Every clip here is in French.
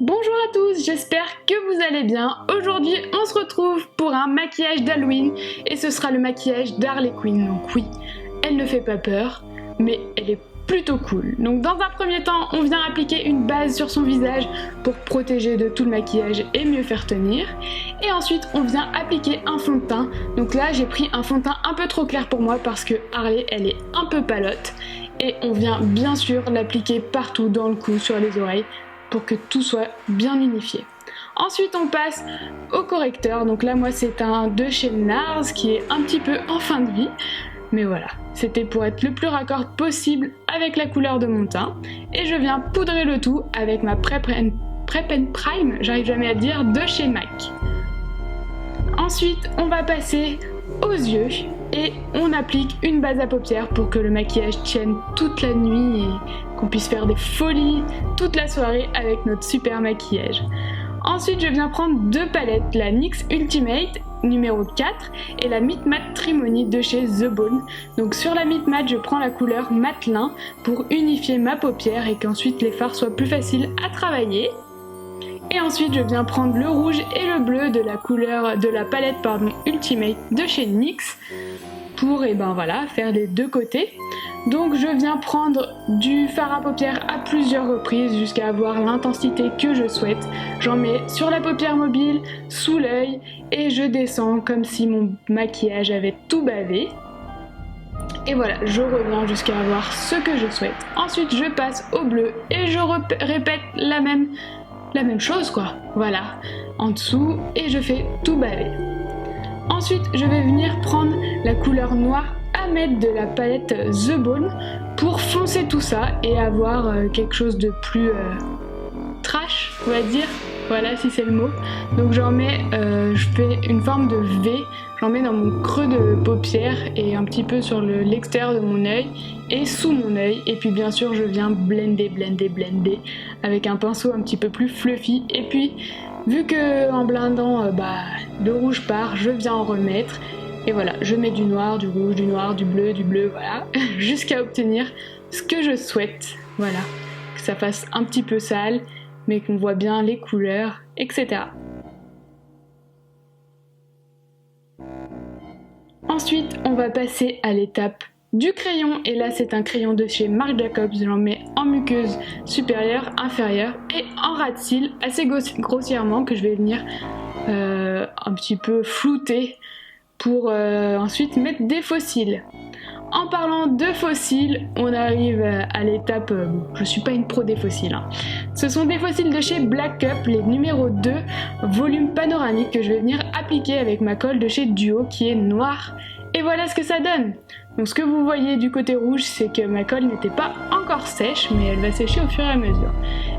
Bonjour à tous, j'espère que vous allez bien. Aujourd'hui, on se retrouve pour un maquillage d'Halloween et ce sera le maquillage d'Harley Quinn. Donc oui, elle ne fait pas peur, mais elle est plutôt cool. Donc dans un premier temps, on vient appliquer une base sur son visage pour protéger de tout le maquillage et mieux faire tenir. Et ensuite, on vient appliquer un fond de teint. Donc là, j'ai pris un fond de teint un peu trop clair pour moi parce que Harley, elle est un peu palote. Et on vient bien sûr l'appliquer partout dans le cou, sur les oreilles, pour que tout soit bien unifié. Ensuite on passe au correcteur, donc là moi c'est un de chez NARS qui est un petit peu en fin de vie, mais voilà, c'était pour être le plus raccord possible avec la couleur de mon teint, et je viens poudrer le tout avec ma Prep and Prime, j'arrive jamais à dire, de chez MAC. Ensuite on va passer aux yeux et on applique une base à paupières pour que le maquillage tienne toute la nuit et qu'on puisse faire des folies toute la soirée avec notre super maquillage. Ensuite je viens prendre deux palettes, la NYX Ultimate numéro 4 et la Meet Matte Trimony de chez The Bone. Donc sur la Meet Matte je prends la couleur matelin pour unifier ma paupière et qu'ensuite les fards soient plus faciles à travailler. Et ensuite je viens prendre le rouge et le bleu de la palette Ultimate de chez NYX pour faire les deux côtés. Donc je viens prendre du fard à paupières à plusieurs reprises jusqu'à avoir l'intensité que je souhaite. J'en mets sur la paupière mobile, sous l'œil et je descends comme si mon maquillage avait tout bavé. Et voilà, je reviens jusqu'à avoir ce que je souhaite. Ensuite je passe au bleu et je répète la même chose quoi, voilà, en dessous et je fais tout baver. Ensuite je vais venir prendre la couleur noire à mettre de la palette The Bone pour foncer tout ça et avoir quelque chose de plus trash on va dire, voilà si c'est le mot. Donc j'en mets, je fais une forme de V, j'en mets dans mon creux de paupière et un petit peu sur l'extérieur de mon œil et sous mon œil, et puis bien sûr je viens blender avec un pinceau un petit peu plus fluffy, et puis vu que en blindant le rouge part, je viens en remettre et voilà, je mets du noir, du rouge, du noir, du bleu, voilà, jusqu'à obtenir ce que je souhaite, voilà, que ça fasse un petit peu sale mais qu'on voit bien les couleurs, etc. Ensuite, on va passer à l'étape du crayon, et là c'est un crayon de chez Marc Jacobs, j'en mets en muqueuse supérieure, inférieure et en ras de cils assez grossièrement que je vais venir un petit peu flouter pour ensuite mettre des faux cils. En parlant de faux cils, on arrive à l'étape, je suis pas une pro des faux cils, hein. Ce sont des faux cils de chez Black Cup, les numéro 2, volume panoramique, que je vais venir appliquer avec ma colle de chez Duo qui est noire. Et voilà ce que ça donne. Donc ce que vous voyez du côté rouge, c'est que ma colle n'était pas encore sèche, mais elle va sécher au fur et à mesure.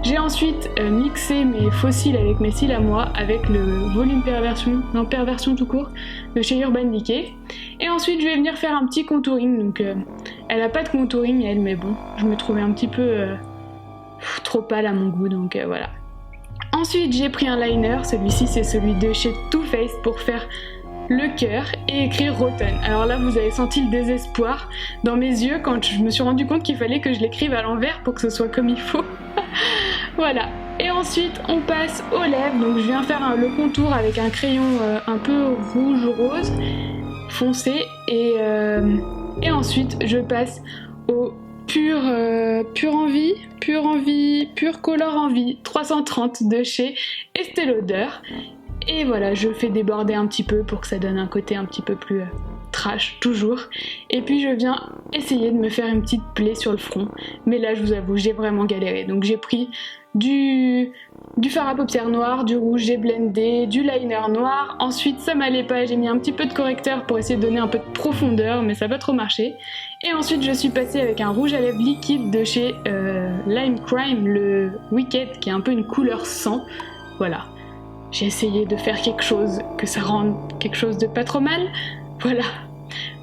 J'ai ensuite mixé mes faux cils avec mes cils à moi, avec le volume perversion tout court, de chez Urban Decay. Et ensuite je vais venir faire un petit contouring, donc elle a pas de contouring elle, mais bon, je me trouvais un petit peu trop pâle à mon goût, donc voilà. Ensuite j'ai pris un liner, celui-ci c'est celui de chez Too Faced pour faire le cœur et écrire Rotten. Alors là vous avez senti le désespoir dans mes yeux quand je me suis rendu compte qu'il fallait que je l'écrive à l'envers pour que ce soit comme il faut. Voilà. Et ensuite on passe aux lèvres, donc je viens faire le contour avec un crayon un peu rouge-rose foncé et ensuite je passe au Pure Color Envie 330 de chez Estée Lauder. Et voilà, je fais déborder un petit peu pour que ça donne un côté un petit peu plus trash, toujours. Et puis je viens essayer de me faire une petite plaie sur le front. Mais là, je vous avoue, j'ai vraiment galéré. Donc j'ai pris du fard à paupières noir, du rouge, j'ai blendé, du liner noir. Ensuite, ça m'allait pas, j'ai mis un petit peu de correcteur pour essayer de donner un peu de profondeur, mais ça n'a pas trop marché. Et ensuite, je suis passée avec un rouge à lèvres liquide de chez Lime Crime, le Wicked, qui est un peu une couleur sang. Voilà. J'ai essayé de faire quelque chose, que ça rende quelque chose de pas trop mal. Voilà.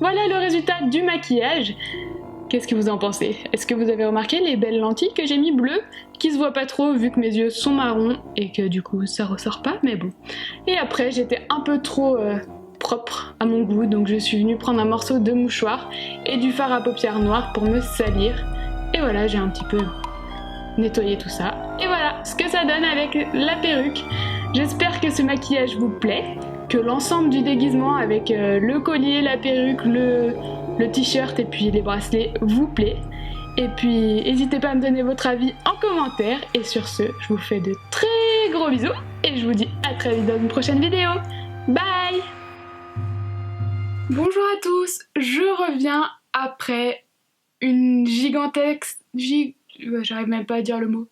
Voilà le résultat du maquillage. Qu'est-ce que vous en pensez? Est-ce que vous avez remarqué les belles lentilles que j'ai mis bleues, qui se voient pas trop vu que mes yeux sont marrons et que du coup ça ressort pas, mais bon. Et après j'étais un peu trop propre à mon goût, donc je suis venue prendre un morceau de mouchoir et du fard à paupières noir pour me salir. Et voilà, j'ai un petit peu nettoyer tout ça. Et voilà ce que ça donne avec la perruque. J'espère que ce maquillage vous plaît, que l'ensemble du déguisement avec le collier, la perruque, le t-shirt et puis les bracelets vous plaît. Et puis n'hésitez pas à me donner votre avis en commentaire. Et sur ce, je vous fais de très gros bisous et je vous dis à très vite dans une prochaine vidéo. Bye! Bonjour à tous, je reviens après une gigantesque... j'arrive même pas à dire le mot.